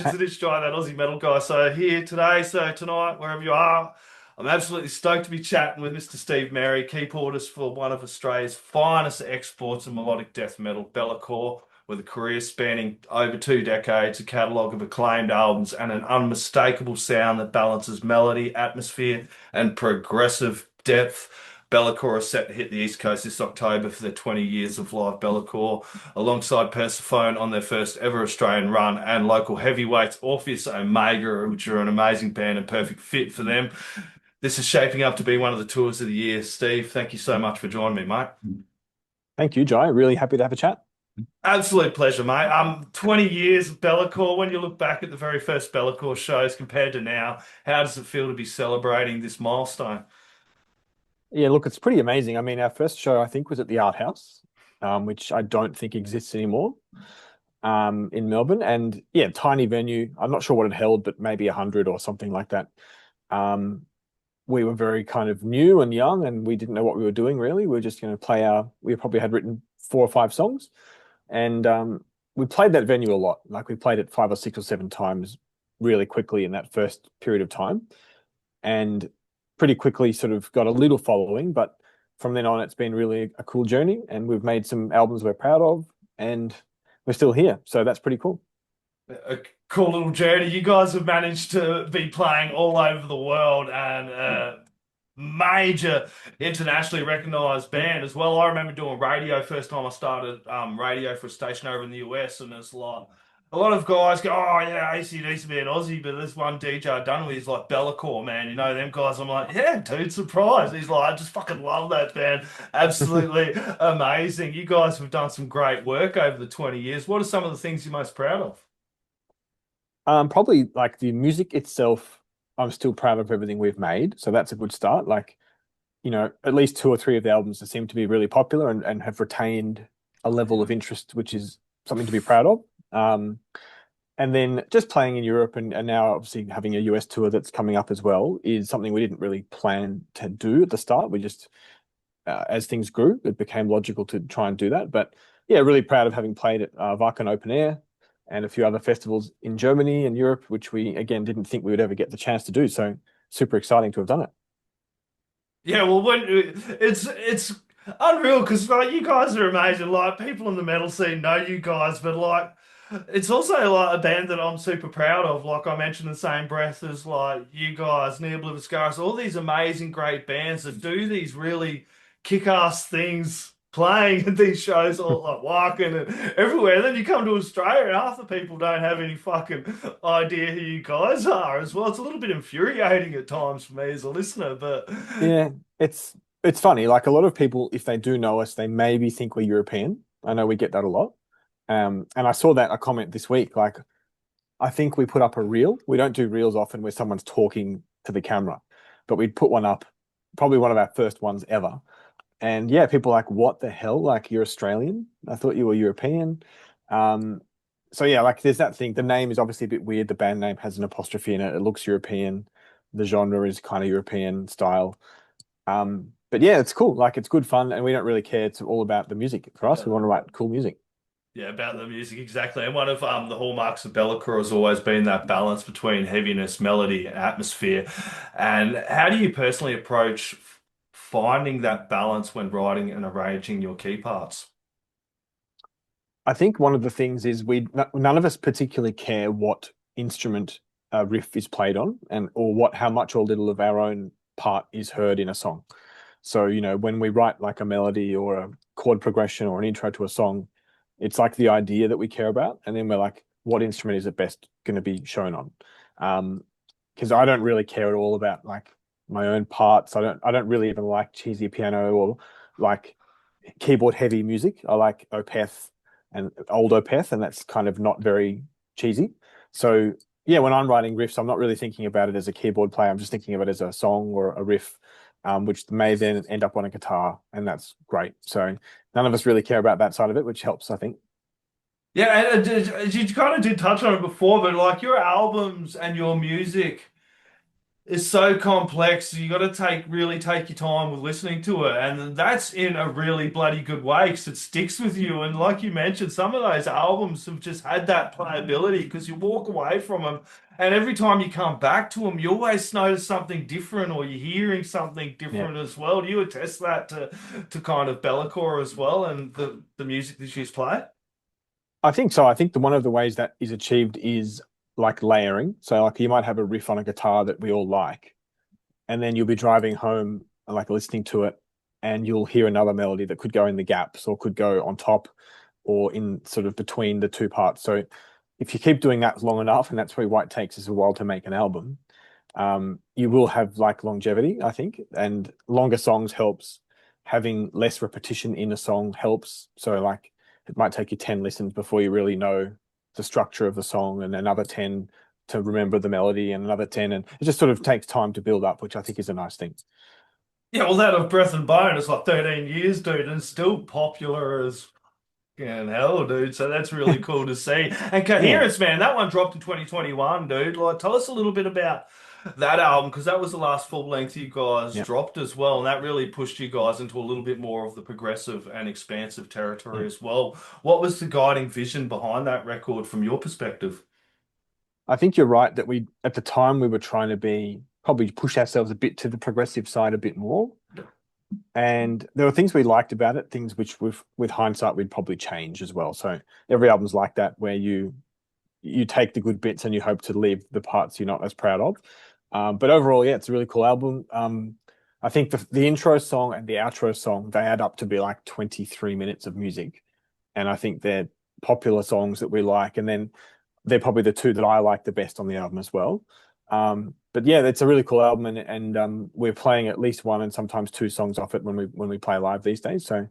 legends of this guy, that Aussie metal guy. So here today, so tonight, wherever you are, I'm absolutely stoked to be chatting with Mr. Steve Merry, keyboardist for one of Australia's finest exports of melodic death metal, Bellacore, with a career spanning over 2 decades, a catalogue of acclaimed albums, and an unmistakable sound that balances melody, atmosphere, and progressive depth. Bellacore are set to hit the East Coast this October for their 20 years of live Bellacore, alongside Persefone on their first ever Australian run, and local heavyweights Orpheus Omega, which are an amazing band and perfect fit for them. This is shaping up to be one of the tours of the year. Steve, thank you so much for joining me, mate. Thank you, Jai. Really happy to have a chat. Absolute pleasure, mate. 20 years of Bellacore. When you look back at the very first Bellacore shows compared to now, how does it feel to be celebrating this milestone? Yeah, look, it's pretty amazing. I mean, our first show, I think, was at the Art House, which I don't think exists anymore, in Melbourne. And yeah, tiny venue. I'm not sure what it held, but maybe 100 or something like that. Um, we were very kind of new and young, and we didn't know what we were doing really. We were just going to play we probably had written 4 or 5 songs, and we played that venue a lot. Like we played it 5 or 6 or 7 times really quickly in that first period of time. And pretty quickly sort of got a little following, but from then on, it's been really a cool journey, and we've made some albums we're proud of, and we're still here. So that's pretty cool. A cool little journey. You guys have managed to be playing all over the world and major internationally recognized band as well. I remember doing radio first time I started radio for a station over in the US, and it's like a lot of guys go, "Oh yeah, AC/DC be an Aussie," but this one DJ I done with, he's like Bellacore, man. You know them guys. I'm like, yeah, dude, surprised. He's like, I just fucking love that band. Absolutely amazing. You guys have done some great work over the 20 years. What are some of the things you're most proud of? Probably like the music itself, I'm still proud of everything we've made. So that's a good start. Like, at least 2 or 3 of the albums that seem to be really popular and have retained a level of interest, which is something to be proud of. And then just playing in Europe and now obviously having a US tour that's coming up as well is something we didn't really plan to do at the start. We just, as things grew, it became logical to try and do that. But yeah, really proud of having played at Wacken Open Air and a few other festivals in Germany and Europe, which we, again, didn't think we would ever get the chance to do. So super exciting to have done it. Yeah, well, it's unreal because like you guys are amazing. Like people in the metal scene know you guys, but like it's also like a band that I'm super proud of. Like I mentioned the same breath as like you guys, Near Oblivious Scars, all these amazing, great bands that do these really kick-ass things. Playing at these shows all like walking and everywhere. Then you come to Australia and half the people don't have any fucking idea who you guys are as well. It's a little bit infuriating at times for me as a listener, but Yeah, it's funny. Like a lot of people, if they do know us, they maybe think we're European. I know we get that a lot. And I saw that a comment this week. Like, I think we put up a reel. We don't do reels often where someone's talking to the camera, but we'd put one up, probably one of our first ones ever. And yeah, people are like, what the hell? Like, you're Australian? I thought you were European. Um, so yeah, like there's that thing. The name is obviously a bit weird. The band name has an apostrophe in it. It looks European. The genre is kind of European style. But yeah, it's cool. Like it's good fun, and we don't really care. It's all about the music for us. We want to write cool music. yeah, about the music exactly. And one of the hallmarks of Bellacore has always been that balance between heaviness, melody, and atmosphere. And how do you personally approach finding that balance when writing and arranging your key parts? I think one of the things is none of us particularly care what instrument a riff is played on, and or what how much or little of our own part is heard in a song. So, when we write like a melody or a chord progression or an intro to a song, it's like the idea that we care about, and then we're like, what instrument is it best going to be shown on? Because I don't really care at all about like my own parts. I don't really even like cheesy piano or like keyboard heavy music. I like Opeth and old Opeth, and that's kind of not very cheesy. So yeah, when I'm writing riffs, I'm not really thinking about it as a keyboard player. I'm just thinking of it as a song or a riff, which may then end up on a guitar, and that's great. So none of us really care about that side of it, which helps, I think. Yeah, and you kind of did touch on it before, but like your albums and your music. is so complex. You got to really take your time with listening to it, and that's in a really bloody good way because it sticks with you. And like you mentioned, some of those albums have just had that playability because you walk away from them, and every time you come back to them, you always notice something different, or you're hearing something Yeah. different as well. Do you attest that to kind of Bellacore as well, and the music that she's played? I think so. I think one of the ways that is achieved is like layering. So like you might have a riff on a guitar that we all like, and then you'll be driving home, like listening to it, and you'll hear another melody that could go in the gaps or could go on top or in sort of between the two parts. So if you keep doing that long enough, and that's why it takes us a while to make an album, you will have like longevity, I think, and longer songs helps. Having less repetition in a song helps. So like it might take you 10 listens before you really know the structure of the song, and another 10 to remember the melody, and another 10. And it just sort of takes time to build up, which I think is a nice thing. Yeah, well, that of Breath and Bone is like 13 years, dude, and still popular as fucking hell, dude. So that's really cool to see. And Yeah. Coherence, man, that one dropped in 2021, dude. Like, tell us a little bit about that album because that was the last full length you guys Yeah. dropped as well, and that really pushed you guys into a little bit more of the progressive and expansive Yeah. territory as well. What was the guiding vision behind that record from your perspective? I think you're right that we, at the time, we were trying to be probably push ourselves a bit to the progressive side a bit more. And there were things we liked about it, things which with hindsight we'd probably change as well. So every album's like that, where you take the good bits and you hope to leave the parts you're not as proud of. But overall, yeah, it's a really cool album. I think the intro song and the outro song, they add up to be like 23 minutes of music. And I think they're popular songs that we like. And then they're probably the two that I like the best on the album as well. But yeah, it's a really cool album, and we're playing at least one and sometimes two songs off it when we play live these days. So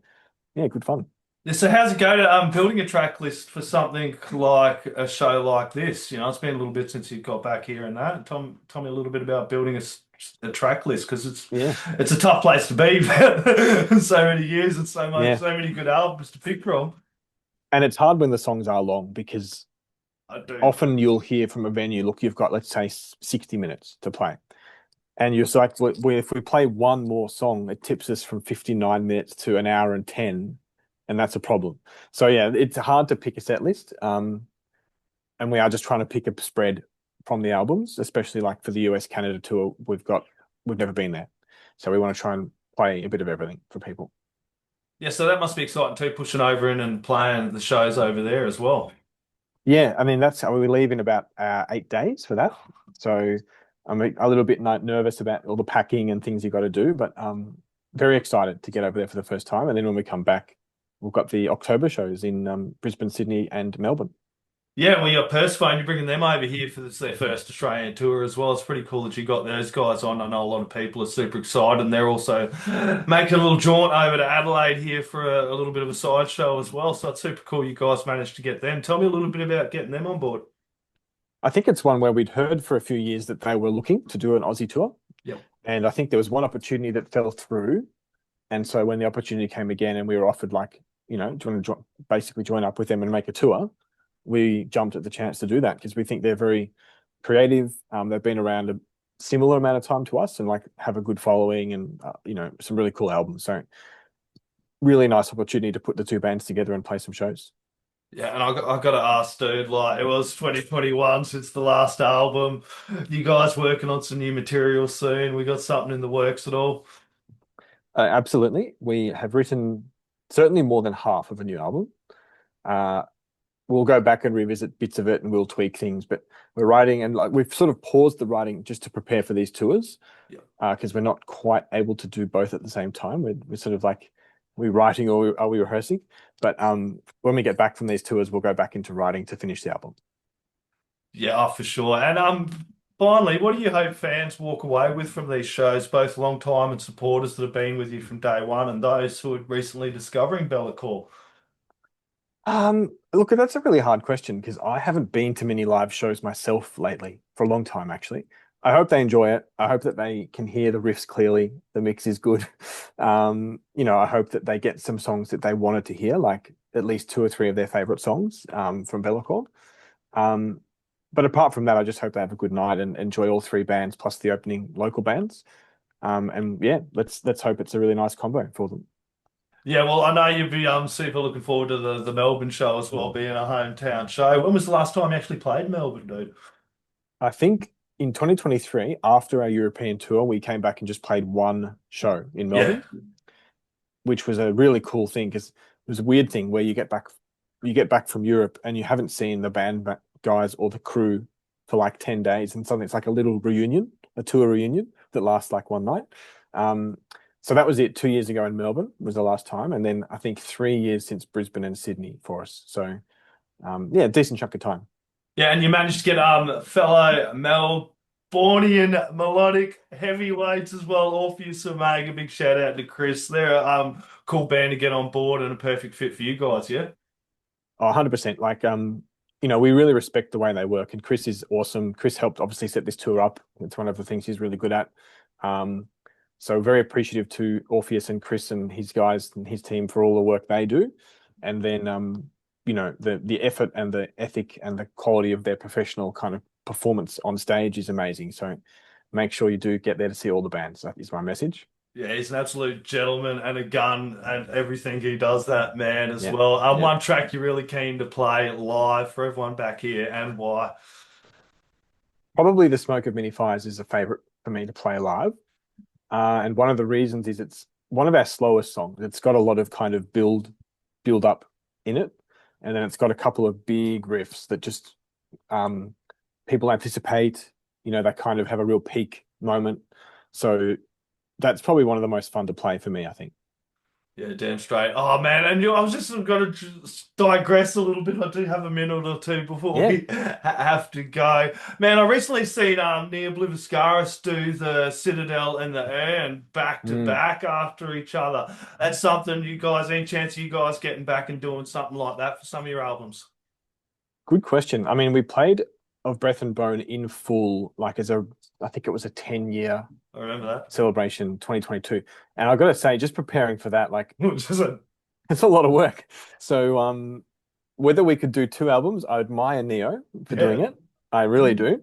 yeah, good fun. Yeah, so how's it go to building a track list for something like a show like this? You know, it's been a little bit since you got back here and that. Tell me a little bit about building a track list because Yeah, it's a tough place to be for so many years and yeah. so many good albums to pick from. And it's hard when the songs are long because I do. often you'll hear from a venue, look, you've got, let's say, 60 minutes to play. And you're like, if we play one more song, it tips us from 59 minutes to an hour and 10, and that's a problem. So yeah, it's hard to pick a set list. And we are just trying to pick a spread from the albums, especially like for the US Canada tour. We've never been there, so we want to try and play a bit of everything for people. Yeah, so that must be exciting too, pushing over in and playing the shows over there as well. Yeah, I mean that's how we leave in about 8 days for that. So I'm a little bit nervous about all the packing and things you got to do, but very excited to get over there for the first time. And then when we come back, we've got the October shows in Brisbane, Sydney, and Melbourne. Yeah, well, you got Persefone, you're bringing them over here for their first Australian tour as well. It's pretty cool that you got those guys on. I know a lot of people are super excited, and they're also making a little jaunt over to Adelaide here for a little bit of a sideshow as well. So it's super cool you guys managed to get them. Tell me a little bit about getting them on board. I think it's one where we'd heard for a few years that they were looking to do an Aussie tour, Yep. and I think there was one opportunity that fell through. And so when the opportunity came again, and we were offered like, do you want to basically join up with them and make a tour? We jumped at the chance to do that because we think they're very creative. They've been around a similar amount of time to us and like have a good following, and some really cool albums. So really nice opportunity to put the two bands together and play some shows. Yeah, and I got to ask, dude, like it was 2021 since the last album. You guys working on some new material soon? We got something in the works at all? Absolutely, we have written certainly more than half of a new album. Uh, we'll go back and revisit bits of it, and we'll tweak things. But we're writing, and like we've sort of paused the writing just to prepare for these tours, Yeah. because we're not quite able to do both at the same time. We're sort of like, are we writing or are we rehearsing? But when we get back from these tours, we'll go back into writing to finish the album. Yeah, for sure. And finally, what do you hope fans walk away with from these shows, both long time and supporters that have been with you from day one and those who are recently discovering Bellacore? Look, that's a really hard question because I haven't been to many live shows myself lately for a long time, actually. I hope they enjoy it. I hope that they can hear the riffs clearly. The mix is good. I hope that they get some songs that they wanted to hear, like at least two or three of their favorite songs from Bellacore. Um, But apart from that, I just hope they have a good night and enjoy all three bands plus the opening local bands. And yeah, let's hope it's a really nice combo for them. Yeah, well, I know you'd be super looking forward to the Melbourne show as well, being a hometown show. When was the last time you actually played Melbourne, dude? I think in 2023, after our European tour, we came back and just played one show in Yeah. Melbourne, which was a really cool thing because it was a weird thing where you get back from Europe and you haven't seen the guys or the crew for like 10 days, and suddenly it's like a little reunion, a tour reunion that lasts like one night. So that was it. 2 years ago in Melbourne was the last time, and then I think 3 years since Brisbane and Sydney for us. So yeah, decent chunk of time. Yeah, and you managed to get fellow Melbourneian melodic heavyweights as well, Orpheus Omega. Big shout out to Chris. They're a cool band to get on board and a perfect fit for you guys, yeah? Oh, 100%. Like, we really respect the way they work, and Chris is awesome. Chris helped obviously set this tour up. It's one of the things he's really good at. So very appreciative to Orpheus and Chris and his guys and his team for all the work they do. And then, the effort and the ethic and the quality of their professional kind of performance on stage is amazing. So make sure you do get there to see all the bands. That is my message. Yeah, he's an absolute gentleman and a gun and everything he does, that man as Yeah. well. Yeah. One track you're really keen to play live for everyone back here, and why? Probably The Smoke of Many Fires is a favorite for me to play live. And one of the reasons is it's one of our slowest songs. It's got a lot of kind of build up in it. And then it's got a couple of big riffs that just people anticipate, that kind of have a real peak moment. So that's probably one of the most fun to play for me, I think. Yeah, damn straight. Oh man, and I was just going to digress a little bit. I do have a minute or two before we have to go. Man, I recently seen Near Obliviscaris do the Citadel and the Urn back to back after each other. That's something you guys, any chance of you guys getting back and doing something like that for some of your albums? Good question. I mean, we played Of Breath and Bone in full, like I think it was a 10-year I remember that. celebration, 2022. And I've got to say, just preparing for that, like, Just it's a lot of work. So whether we could do two albums, I admire Neo for doing it. I really do.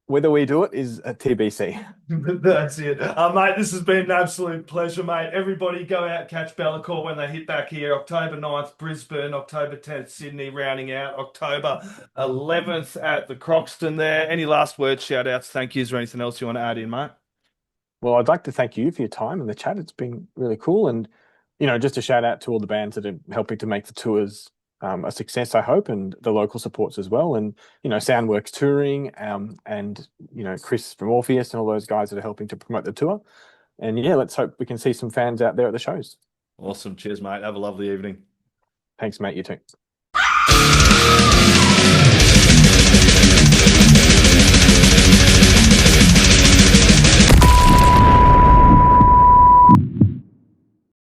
Whether we do it is a TBC. That's it. Mate, this has been an absolute pleasure, mate. Everybody go out, catch Bellacore when they hit back here. October 9th, Brisbane. October 10th, Sydney, rounding out. October 11th at the Croxton there. Any last words, shout outs, thank yous, or anything else you want to add in, mate? Well, I'd like to thank you for your time and the chat. It's been really cool. And, just a shout out to all the bands that are helping to make the tours a success, I hope, and the local supports as well. And, Soundworks Touring, and, Chris from Orpheus and all those guys that are helping to promote the tour. And yeah, let's hope we can see some fans out there at the shows. Awesome. Cheers, mate. Have a lovely evening. Thanks, mate. You too.